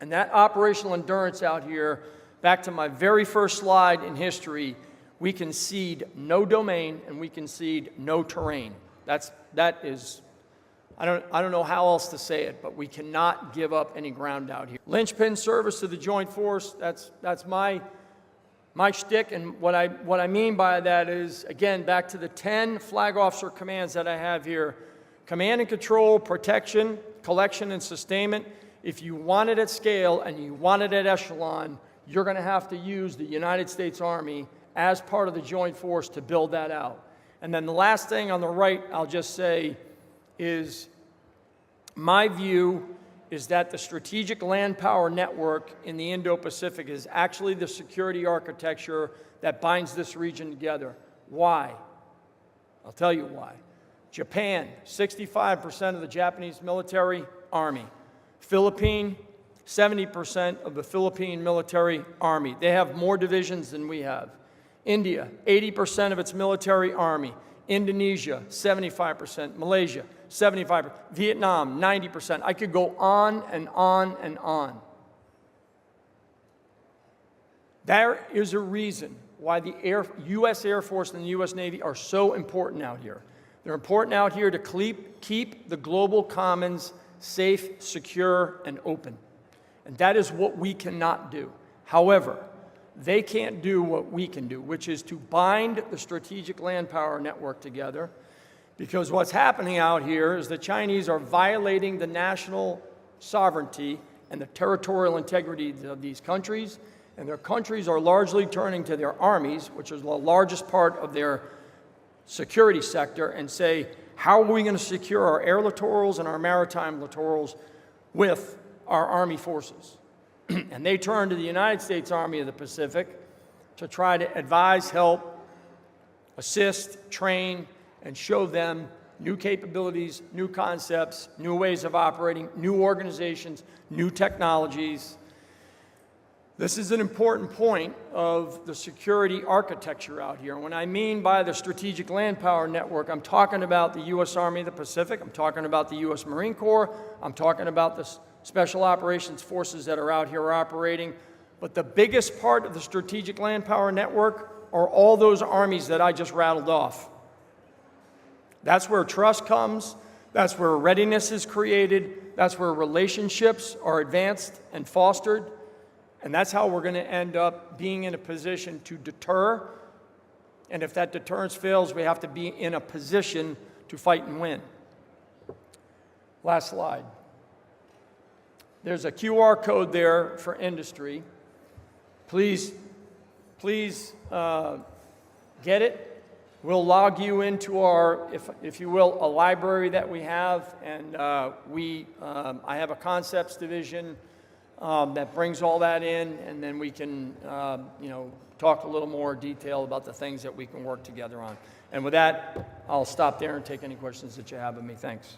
And that operational endurance out here, back to my very first slide in history, we can cede no domain and we can cede no terrain. That is, I don't know how else to say it, but we cannot give up any ground out here. Linchpin service to the Joint Force, that's my shtick, and what I mean by that is, again, back to the 10 flag officer commands that I have here. Command and control, protection, collection, and sustainment. If you want it at scale and you want it at echelon, you're going to have to use the United States Army as part of the Joint Force to build that out. And then the last thing on the right, I'll just say, is my view is that the strategic land power network in the Indo-Pacific is actually the security architecture that binds this region together. Why? I'll tell you why. Japan, 65% of the Japanese military, Army. Philippines, 70% of the Philippine military, Army. They have more divisions than we have. India, 80% of its military, Army. Indonesia, 75%. Malaysia, 75%. Vietnam, 90%. I could go on and on and on. There is a reason why the U.S. Air Force and the U.S. Navy are so important out here. They're important out here to keep the global commons safe, secure, and open. And that is what we cannot do. However, they can't do what we can do, which is to bind the strategic land power network together, because what's happening out here is the Chinese are violating the national sovereignty and the territorial integrity of these countries, and their countries are largely turning to their armies, which is the largest part of their security sector, and say, how are we going to secure our air littorals and our maritime littorals with our Army forces? And they turn to the United States Army of the Pacific to try to advise, help, assist, train, and show them new capabilities, new concepts, new ways of operating, new organizations, new technologies. This is an important point of the security architecture out here. When I mean by the strategic land power network, I'm talking about the U.S. Army of the Pacific, I'm talking about the U.S. Marine Corps, I'm talking about the special operations forces that are out here operating. But the biggest part of the strategic land power network are all those armies that I just rattled off. That's where trust comes, that's where readiness is created, that's where relationships are advanced and fostered. And that's how we're going to end up being in a position to deter. And if that deterrence fails, we have to be in a position to fight and win. Last slide. There's a QR code there for industry. Please get it. We'll log you into our, if you will, a library that we have. And I have a concepts division that brings all that in, and then we can, talk a little more detail about the things that we can work together on. And with that, I'll stop there and take any questions that you have of me. Thanks.